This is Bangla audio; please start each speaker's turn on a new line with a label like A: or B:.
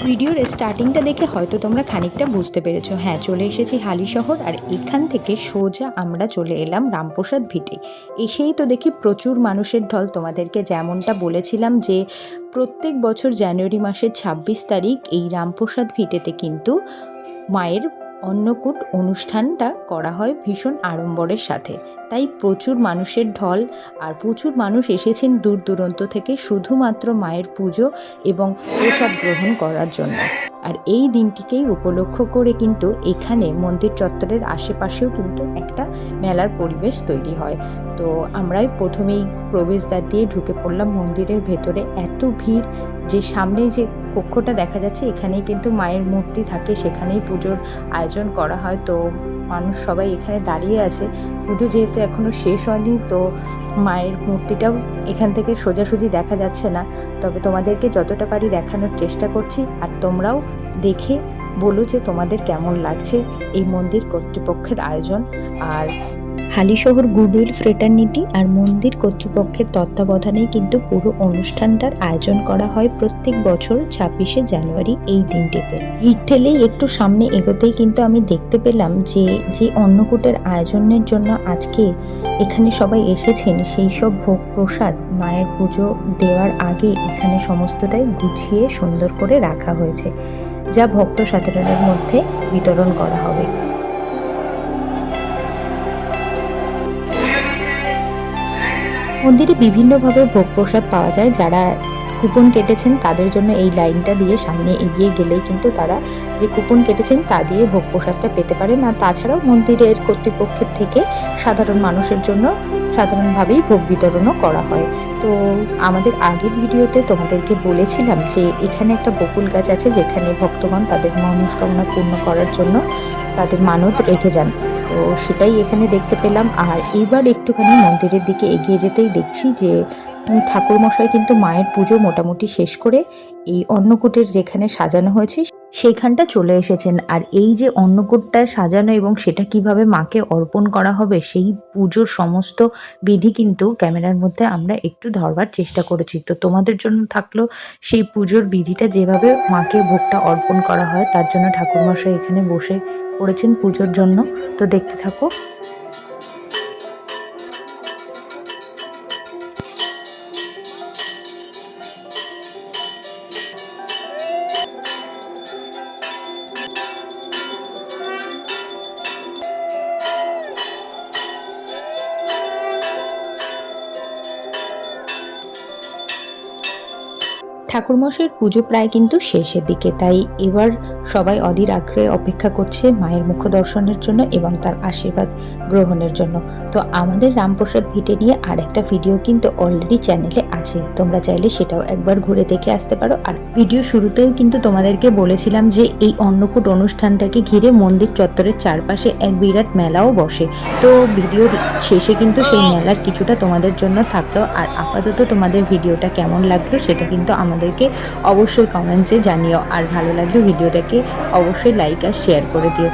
A: ভিডিওর স্টার্টিংটা দেখে হয়তো তোমরা খানিকটা বুঝতে পেরেছো। হ্যাঁ, চলে এসেছি হালিশহর, আর এখান থেকে সোজা আমরা চলে এলাম রামপ্রসাদ ভিটে। এসেই তো দেখি প্রচুর মানুষের ঢল। তোমাদেরকে যেমনটা বলেছিলাম যে প্রত্যেক বছর জানুয়ারি মাসের ২৬ তারিখ এই রামপ্রসাদ ভিটেতে কিন্তু মায়ের অন্নকূট অনুষ্ঠানটা করা হয় ভীষণ আড়ম্বরের সাথে। তাই প্রচুর মানুষের ঢল, আর প্রচুর মানুষ এসেছেন দূর দূরান্ত থেকে শুধুমাত্র মায়ের পুজো এবং প্রসাদ গ্রহণ করার জন্য। আর এই দিনটিকেই উপলক্ষ করে কিন্তু এখানে মন্দির চত্বরের আশেপাশেও কিন্তু একটা মেলার পরিবেশ তৈরি হয়। তো আমরাই প্রথমেই প্রবেশদ্বার দিয়ে ঢুকে পড়লাম মন্দিরের ভেতরে। এত ভিড় যে সামনে যে কক্ষটা দেখা যাচ্ছে এখানেই কিন্তু মায়ের মূর্তি থাকে, সেখানেই পুজোর আয়োজন করা হয়। তো মানুষ সবাই এখানে দাঁড়িয়ে আছে। পুজো যেহেতু এখনও শেষ হয়নি, তো মায়ের মূর্তিটাও এখান থেকে সোজাসুজি দেখা যাচ্ছে না, তবে তোমাদেরকে যতটা পারি দেখানোর চেষ্টা করছি। আর তোমরাও দেখে বলো যে তোমাদের কেমন লাগছে এই মন্দির কর্তৃপক্ষের আয়োজন। আর হালিশহর গুডউইল ফ্রেটার্নিটি আর মন্দির কর্তৃপক্ষের তত্ত্বাবধানেই কিন্তু পুরো অনুষ্ঠানটার আয়োজন করা হয় প্রত্যেক বছর ২৬শে জানুয়ারি এই দিনটিতে। ভিড় ঠেলেই একটু সামনে এগোতেই কিন্তু আমি দেখতে পেলাম যে অন্নকূটের আয়োজনের জন্য আজকে এখানে সবাই এসেছেন, সেই সব ভোগ প্রসাদ মায়ের পুজো দেওয়ার আগে এখানে সমস্তটাই গুছিয়ে সুন্দর করে রাখা হয়েছে, যা ভক্ত সাধারণের মধ্যে বিতরণ করা হবে। মন্দিরে বিভিন্নভাবে ভোগ প্রসাদ পাওয়া যায়। যারা কুপন কেটেছেন তাদের জন্য এই লাইনটা দিয়ে সামনে এগিয়ে গেলেই কিন্তু তারা যে কুপন কেটেছেন তা দিয়ে ভোগ প্রসাদটা পেতে পারেন। আর তাছাড়াও মন্দিরের কর্তৃপক্ষের থেকে সাধারণ মানুষের জন্য সাধারণভাবেই ভোগ বিতরণও করা হয়। তো আমাদের আগের ভিডিওতে তোমাদেরকে বলেছিলাম যে এখানে একটা বকুল গাছ আছে, যেখানে ভক্তগণ তাদের মনস্কামনা পূর্ণ করার জন্য তাদের মানত রেখে যান। তো সেটাই এখানে দেখতে পেলাম। আর এইবার একটুখানি মন্দিরের দিকে এগিয়ে যেতেই দেখছি যে ঠাকুরমশাই কিন্তু মায়ের পুজো মোটামুটি শেষ করে এই অন্নকূটের যেখানে সাজানো হয়েছে সেইখানটা চলে এসেছেন। আর এই যে অন্নকূটটা সাজানো এবং সেটা কিভাবে মাকে অর্পণ করা হবে সেই পুজোর সমস্ত বিধি কিন্তু ক্যামেরার মধ্যে আমরা একটু ধরবার চেষ্টা করেছি। তো তোমাদের জন্য থাকলো সেই পুজোর বিধিটা, যেভাবে মাকে ভোগটা অর্পণ করা হয় তার জন্য ঠাকুরমশাই এখানে বসে পড়েছেন পুজোর জন্য। তো দেখতে থাকো। ঠাকুরমশাইয়ের পুজো প্রায় কিন্তু শেষের দিকে, তাই এবার সবাই অধীর আগ্রহে অপেক্ষা করছে মায়ের মুখ দর্শনের জন্য এবং তার আশীর্বাদ গ্রহণের জন্য। তো আমাদের রামপ্রসাদ ভিটে নিয়ে আর একটা ভিডিও কিন্তু অলরেডি চ্যানেলে আছে, তোমরা চাইলে সেটাও একবার ঘুরে দেখে আসতে পারো। আর ভিডিও শুরুতেও কিন্তু তোমাদেরকে বলেছিলাম যে এই অন্নকূট অনুষ্ঠানটাকে ঘিরে মন্দির চত্বরের চারপাশে এক বিরাট মেলাও বসে। তো ভিডিওর শেষে কিন্তু সেই মেলার কিছুটা তোমাদের জন্য থাকলো। আর আপাতত তোমাদের ভিডিওটা কেমন লাগলো সেটা কিন্তু আমাদেরকে অবশ্যই কমেন্টসে জানিও। আর ভালো লাগলে ভিডিওটাকে অবশ্যই লাইক আর শেয়ার করে দিও।